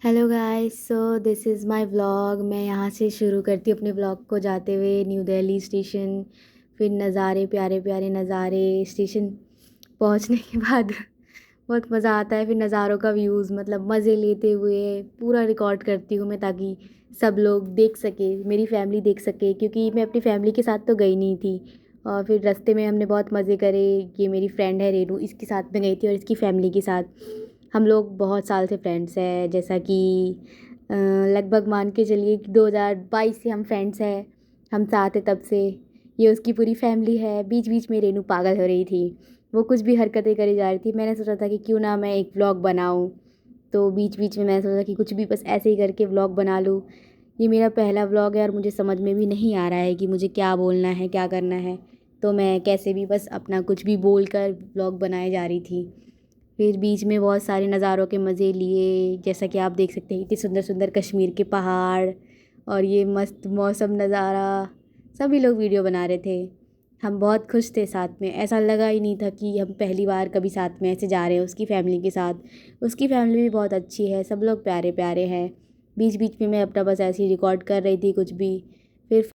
Hello guys, so this is my vlog. मैं यहाँ से शुरू करती हूँ अपने व्लॉग को जाते हुए न्यू दिल्ली स्टेशन। फिर नज़ारे, प्यारे प्यारे नज़ारे। स्टेशन पहुँचने के बाद बहुत मज़ा आता है। फिर नज़ारों का व्यूज़ मतलब मज़े लेते हुए पूरा रिकॉर्ड करती हूँ मैं, ताकि सब लोग देख सके, मेरी फैमिली देख सके, क्योंकि मैं अपनी फैमिली के साथ तो गई नहीं थी। और फिर रास्ते में हमने बहुत मज़े करे। ये मेरी फ्रेंड है रेनू, इसके साथ में गई थी और इसकी फैमिली के साथ। हम लोग बहुत साल से फ्रेंड्स हैं, जैसा कि लगभग मान के चलिए कि 2022 से हम फ्रेंड्स हैं। हम साथ हैं तब से। ये उसकी पूरी फैमिली है। बीच बीच में रेनू पागल हो रही थी, वो कुछ भी हरकतें करी जा रही थी। मैंने सोचा था कि क्यों ना मैं एक व्लॉग बनाऊं। तो बीच बीच में मैंने सोचा कि कुछ भी बस ऐसे ही करके व्लॉग बना लूँ। ये मेरा पहला व्लॉग है और मुझे समझ में भी नहीं आ रहा है कि मुझे क्या बोलना है, क्या करना है। तो मैं कैसे भी बस अपना कुछ भी बोल कर व्लॉग बनाए जा रही थी। फिर बीच में बहुत सारे नज़ारों के मज़े लिए, जैसा कि आप देख सकते हैं इतने सुंदर सुंदर कश्मीर के पहाड़ और ये मस्त मौसम नज़ारा। सभी लोग वीडियो बना रहे थे। हम बहुत खुश थे साथ में। ऐसा लगा ही नहीं था कि हम पहली बार कभी साथ में ऐसे जा रहे हैं उसकी फैमिली के साथ। उसकी फैमिली भी बहुत अच्छी है, सब लोग प्यारे प्यारे हैं। बीच बीच में मैं अपना बस ऐसे ही रिकॉर्ड कर रही थी कुछ भी। फिर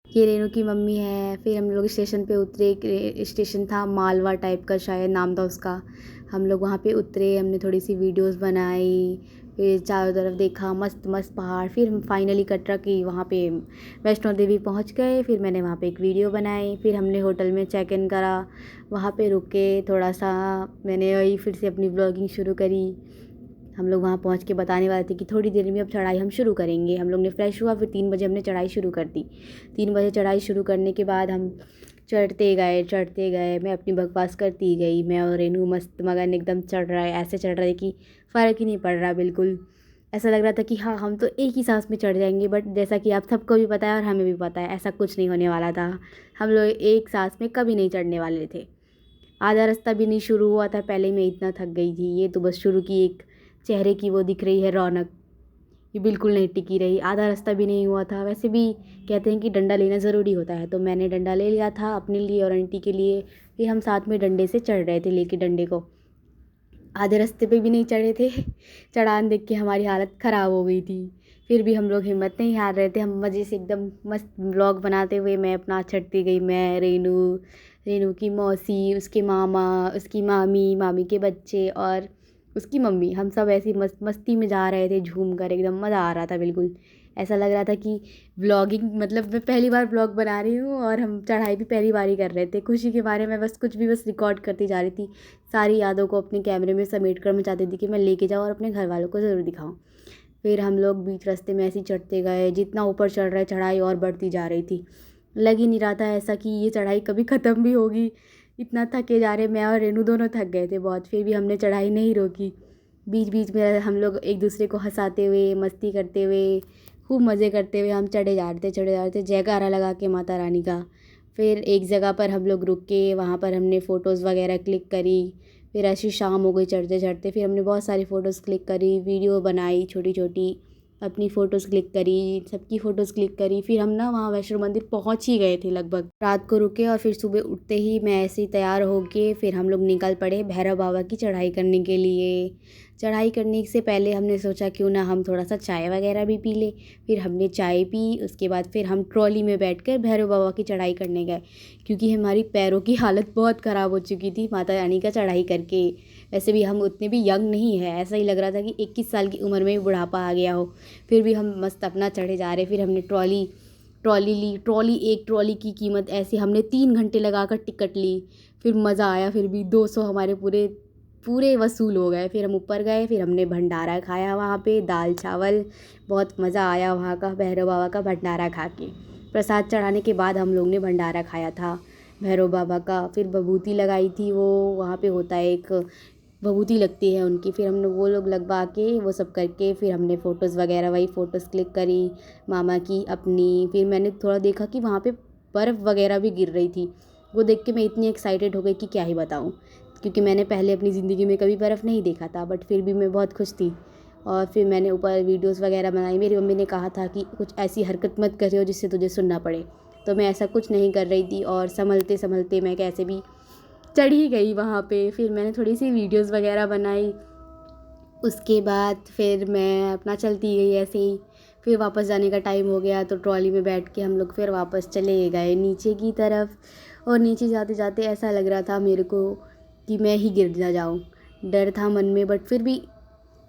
ये रेनू की मम्मी है। फिर हम लोग स्टेशन पे उतरे। स्टेशन था मालवा टाइप का, शायद नाम था उसका। हम लोग वहाँ पे उतरे, हमने थोड़ी सी वीडियोस बनाई। फिर चारों तरफ देखा, मस्त मस्त पहाड़। फिर हम फाइनली कटरा की वहाँ पे वैष्णो देवी पहुँच गए। फिर मैंने वहाँ पे एक वीडियो बनाई। फिर हमने होटल में चेक इन करा, वहाँ पे रुके थोड़ा सा। मैंने वही फिर से अपनी ब्लॉगिंग शुरू करी। हम लोग वहाँ पहुँच के बताने वाले थे कि थोड़ी देर में अब चढ़ाई हम शुरू करेंगे। हम लोग ने फ्रेश हुआ, फिर 3 बजे हमने चढ़ाई शुरू कर दी। 3 बजे चढ़ाई शुरू करने के बाद हम चढ़ते गए। मैं अपनी बकवास करती गई। मैं और रेनू मस्त मगन एकदम चढ़ रहा है, ऐसे चढ़ रहे कि फ़र्क ही नहीं पड़ रहा बिल्कुल। ऐसा लग रहा था कि हाँ, हम तो एक ही सांस में चढ़ जाएंगे। बट जैसा कि आप सबको भी पता है और हमें भी पता है, ऐसा कुछ नहीं होने वाला था। हम लोग एक सांस में कभी नहीं चढ़ने वाले थे। आधा रास्ता भी नहीं शुरू हुआ था, पहले ही मैं इतना थक गई थी। ये तो बस शुरू की एक चेहरे की वो दिख रही है रौनक, ये बिल्कुल नहीं टिकी रही। आधा रास्ता भी नहीं हुआ था। वैसे भी कहते हैं कि डंडा लेना ज़रूरी होता है, तो मैंने डंडा ले लिया था अपने लिए और आंटी के लिए। फिर हम साथ में डंडे से चढ़ रहे थे, लेके डंडे को। आधे रास्ते पे भी नहीं चढ़े थे। चढ़ान देख के हमारी हालत ख़राब हो गई थी। फिर भी हम लोग हिम्मत नहीं हार रहे थे। हम मज़े से एकदम मस्त व्लॉग बनाते हुए मैं अपना चढ़ती गई। मैं, रेनू, रेनू की मौसी, उसके मामा, उसकी मामी, मामी के बच्चे और उसकी मम्मी, हम सब ऐसी मस्ती में जा रहे थे झूम कर। एकदम मज़ा आ रहा था बिल्कुल। ऐसा लग रहा था कि व्लॉगिंग मतलब मैं पहली बार व्लॉग बना रही हूँ और हम चढ़ाई भी पहली बार ही कर रहे थे। खुशी के बारे में बस कुछ भी बस रिकॉर्ड करती जा रही थी। सारी यादों को अपने कैमरे में समेट कर मैं चाहती थी कि मैं लेके जाऊँ और अपने घर वालों को ज़रूर दिखाऊँ। फिर हम लोग बीच रास्ते में ऐसे ही चढ़ते गए। जितना ऊपर चढ़ रहे चढ़ाई और बढ़ती जा रही थी। लग ही नहीं रहा था ऐसा कि ये चढ़ाई कभी ख़त्म भी होगी। इतना थके जा रहे, मैं और रेनू दोनों थक गए थे बहुत। फिर भी हमने चढ़ाई नहीं रोकी। बीच बीच में हम लोग एक दूसरे को हंसाते हुए, मस्ती करते हुए, खूब मज़े करते हुए हम चढ़े जा रहे थे जयकारा लगा के माता रानी का। फिर एक जगह पर हम लोग रुक के वहाँ पर हमने फ़ोटोज़ वगैरह क्लिक करी। फिर ऐसी शाम हो गई चढ़ते चढ़ते। फिर हमने बहुत सारी फ़ोटोज़ क्लिक करी, वीडियो बनाई छोटी छोटी, अपनी फ़ोटोज़ क्लिक करी, सबकी फ़ोटोज़ क्लिक करी। फिर हम ना वहाँ वैष्णो मंदिर पहुँच ही गए थे लगभग। रात को रुके और फिर सुबह उठते ही मैं ऐसे ही तैयार होके फिर हम लोग निकल पड़े भैरव बाबा की चढ़ाई करने के लिए। चढ़ाई करने से पहले हमने सोचा क्यों ना हम थोड़ा सा चाय वगैरह भी पी लें। फिर हमने चाय पी, उसके बाद फिर हम ट्रॉली में बैठकर भैरव बाबा की चढ़ाई करने गए, क्योंकि हमारी पैरों की हालत बहुत ख़राब हो चुकी थी माता रानी का चढ़ाई करके। वैसे भी हम उतने भी यंग नहीं है, ऐसा ही लग रहा था कि 21 साल की उम्र में भी बुढ़ापा आ गया हो। फिर भी हम मस्त अपना चढ़े जा रहे। फिर हमने ट्रॉली ट्रॉली ली। एक ट्रॉली की कीमत ऐसे हमने 3 घंटे लगा कर टिकट ली। फिर मज़ा आया। फिर भी 200 हमारे पूरे पूरे वसूल हो गए। फिर हम ऊपर गए, फिर हमने भंडारा खाया वहाँ पे, दाल चावल। बहुत मज़ा आया वहाँ का भैरव बाबा का भंडारा खा के। प्रसाद चढ़ाने के बाद हम लोग ने भंडारा खाया था भैरव बाबा का। फिर विभूति लगाई थी, वो वहाँ पे होता है एक विभूति लगती है उनकी। फिर हमने वो लोग लगवा के वो सब करके फिर हमने फ़ोटोज़ वगैरह वही फ़ोटोज़ क्लिक करी मामा की, अपनी। फिर मैंने थोड़ा देखा कि वहाँ पे बर्फ़ वगैरह भी गिर रही थी। वो देख के मैं इतनी एक्साइटेड हो गई कि क्या ही बताऊँ, क्योंकि मैंने पहले अपनी ज़िंदगी में कभी बर्फ़ नहीं देखा था। बट फिर भी मैं बहुत खुश थी। और फिर मैंने ऊपर वीडियोज़ वगैरह बनाई। मेरी मम्मी ने कहा था कि कुछ ऐसी हरकत मत करियो जिससे तुझे सुनना पड़े। तो मैं ऐसा कुछ नहीं कर रही थी और संभलते संभलते मैं कैसे भी चढ़ ही गई वहाँ पे। फिर मैंने थोड़ी सी वीडियोज़ वगैरह बनाई। उसके बाद फिर मैं अपना चलती गई ऐसे ही। फिर वापस जाने का टाइम हो गया तो ट्रॉली में बैठ के हम लोग फिर वापस चले गए नीचे की तरफ। और नीचे जाते जाते ऐसा लग रहा था मेरे को कि मैं ही गिर ना जाऊँ। डर था मन में, बट फिर भी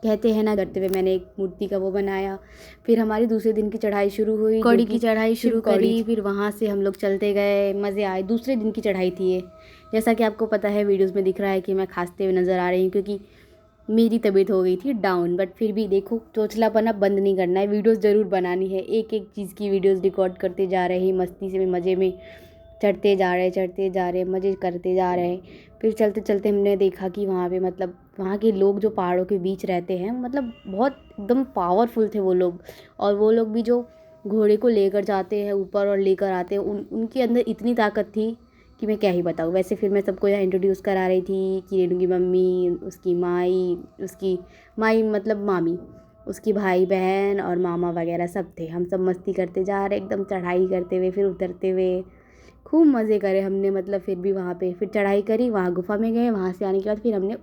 कहते हैं ना, करते हुए मैंने एक मूर्ति का वो बनाया। फिर हमारी दूसरे दिन की चढ़ाई शुरू हुई, कौड़ी की चढ़ाई शुरू करी। फिर वहाँ से हम लोग चलते गए, मज़े आए। दूसरे दिन की चढ़ाई थी ये। जैसा कि आपको पता है वीडियोज़ में दिख रहा है कि मैं खांसते हुए नज़र आ रही हूँ, क्योंकि मेरी तबीयत हो गई थी डाउन। बट फिर भी देखो, चोचलापन अब बंद नहीं करना है, वीडियोज़ ज़रूर बनानी है। एक एक चीज़ की वीडियोज़ रिकॉर्ड करते जा रहे हैं, मस्ती से, मज़े में चढ़ते जा रहे, मज़े करते जा रहे। फिर चलते चलते हमने देखा कि वहाँ पे मतलब वहाँ के लोग जो पहाड़ों के बीच रहते हैं, मतलब बहुत एकदम पावरफुल थे वो लोग। और वो लोग भी जो घोड़े को लेकर जाते हैं ऊपर और लेकर आते हैं, उनके अंदर इतनी ताकत थी कि मैं क्या ही बताऊँ। वैसे फिर मैं सबको यहाँ इंट्रोड्यूस करा रही थी कि रेनू की मम्मी, उसकी माई मतलब मामी, उसकी भाई बहन और मामा वगैरह सब थे। हम सब मस्ती करते जा रहे, एकदम चढ़ाई करते हुए, फिर उतरते हुए खूब मज़े करे हमने। मतलब फिर भी वहाँ पे फिर चढ़ाई करी, वहाँ गुफ़ा में गए। वहाँ से आने के बाद फिर हमने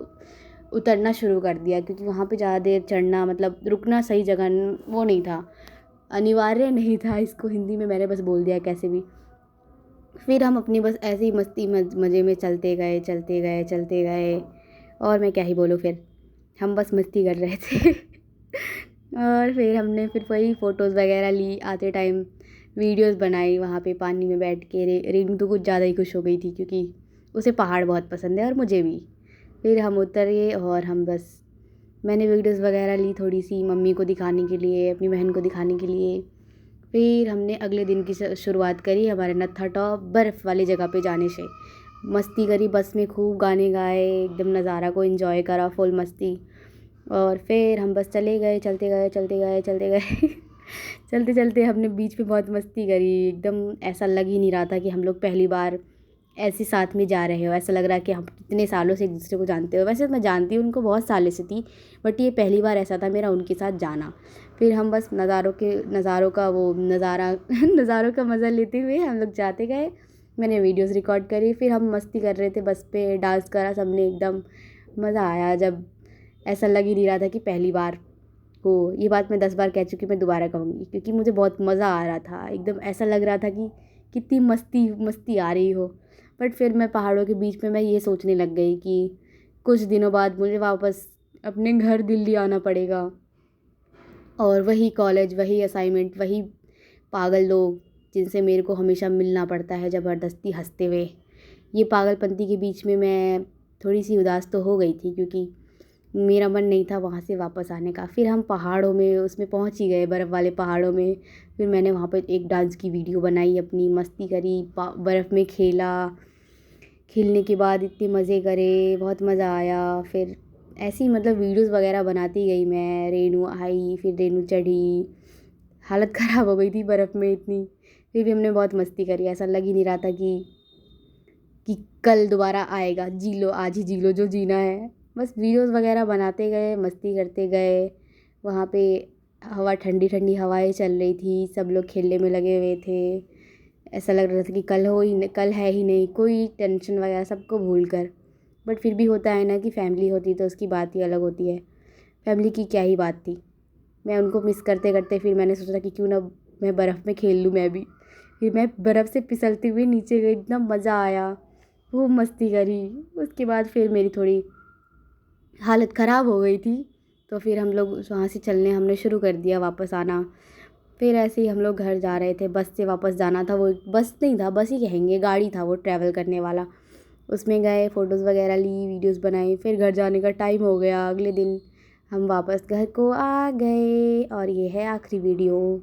उतरना शुरू कर दिया, क्योंकि वहाँ पे ज़्यादा देर चढ़ना मतलब रुकना सही जगह वो नहीं था, अनिवार्य नहीं था। इसको हिंदी में मैंने बस बोल दिया कैसे भी। फिर हम अपनी बस ऐसे ही मस्ती मज़े में चलते गए। और मैं क्या ही बोलूँ, फिर हम बस मस्ती कर रहे थे। और फिर हमने फिर वही फ़ोटोज़ वगैरह ली, आते टाइम वीडियोज़ बनाई वहाँ पे पानी में बैठ के। रेनू तो कुछ ज़्यादा ही खुश हो गई थी, क्योंकि उसे पहाड़ बहुत पसंद है और मुझे भी। फिर हम उतरे और हम बस मैंने वीडियोज़ वगैरह ली थोड़ी सी, मम्मी को दिखाने के लिए, अपनी बहन को दिखाने के लिए। फिर हमने अगले दिन की शुरुआत करी हमारे नत्था टॉप बर्फ़ वाली जगह पे जाने से। मस्ती करी, बस में खूब गाने गाए, एकदम नज़ारा को एंजॉय करा, फुल मस्ती। और फिर हम बस चले गए, चलते गए चलते चलते हमने बीच में बहुत मस्ती करी। एकदम ऐसा लग ही नहीं रहा था कि हम लोग पहली बार ऐसे साथ में जा रहे हो। ऐसा लग रहा है कि हम कितने सालों से एक दूसरे को जानते हो। वैसे मैं जानती हूँ उनको बहुत सालों से थी, बट ये पहली बार ऐसा था मेरा उनके साथ जाना। फिर हम बस नज़ारों का मज़ा लेते हुए हम लोग जाते गए। मैंने वीडियोज़ रिकॉर्ड करी, फिर हम मस्ती कर रहे थे बस पे, डांस करा सबने, एकदम मज़ा आया। जब ऐसा लग ही नहीं रहा था कि पहली बार हो। ये बात मैं 10 बार कह चुकी, मैं दोबारा कहूँगी, क्योंकि मुझे बहुत मज़ा आ रहा था। एकदम ऐसा लग रहा था कि कितनी मस्ती आ रही हो। बट फिर मैं पहाड़ों के बीच में मैं ये सोचने लग गई कि कुछ दिनों बाद मुझे वापस अपने घर दिल्ली आना पड़ेगा, और वही कॉलेज, वही असाइनमेंट, वही पागल लोग जिनसे मेरे को हमेशा मिलना पड़ता है ज़बरदस्ती हंसते हुए। ये पागलपंती के बीच में मैं थोड़ी सी उदास तो हो गई थी, क्योंकि मेरा मन नहीं था वहाँ से वापस आने का। फिर हम पहाड़ों में उसमें पहुँच ही गए, बर्फ़ वाले पहाड़ों में। फिर मैंने वहाँ पर एक डांस की वीडियो बनाई, अपनी मस्ती करी, बर्फ़ में खेलने के बाद इतने मज़े करे, बहुत मज़ा आया। फिर ऐसे ही मतलब वीडियोज़ वगैरह बनाती गई मैं। रेनू आई, फिर रेनू चढ़ी, हालत ख़राब हो गई थी बर्फ़ में इतनी। फिर भी हमने बहुत मस्ती करी, ऐसा लग ही नहीं रहा था कि कल दोबारा आएगा। जी लो, आज ही जी लो जो जीना है। बस वीडियोज़ वगैरह बनाते गए, मस्ती करते गए। वहाँ पे हवा, ठंडी ठंडी हवाएं चल रही थी, सब लोग खेलने में लगे हुए थे। ऐसा लग रहा था कि कल है ही नहीं, कोई टेंशन वगैरह सबको भूल कर। बट फिर भी होता है ना कि फैमिली होती तो उसकी बात ही अलग होती है। फैमिली की क्या ही बात थी, मैं उनको मिस करते करते फिर मैंने सोचा कि क्यों ना मैं बर्फ़ में खेल लूँ मैं भी। फिर मैं बर्फ़ से फिसलते हुए नीचे गई, इतना मज़ा आया, खूब मस्ती करी। उसके बाद फिर मेरी थोड़ी हालत ख़राब हो गई थी, तो फिर हम लोग वहाँ से चलने हमने शुरू कर दिया, वापस आना। फिर ऐसे ही हम लोग घर जा रहे थे, बस से वापस जाना था। वो बस नहीं था, बस ही कहेंगे, गाड़ी था वो ट्रैवल करने वाला। उसमें गए, फ़ोटोज़ वगैरह ली, वीडियोज़ बनाई। फिर घर जाने का टाइम हो गया, अगले दिन हम वापस घर को आ गए। और ये है आखिरी वीडियो।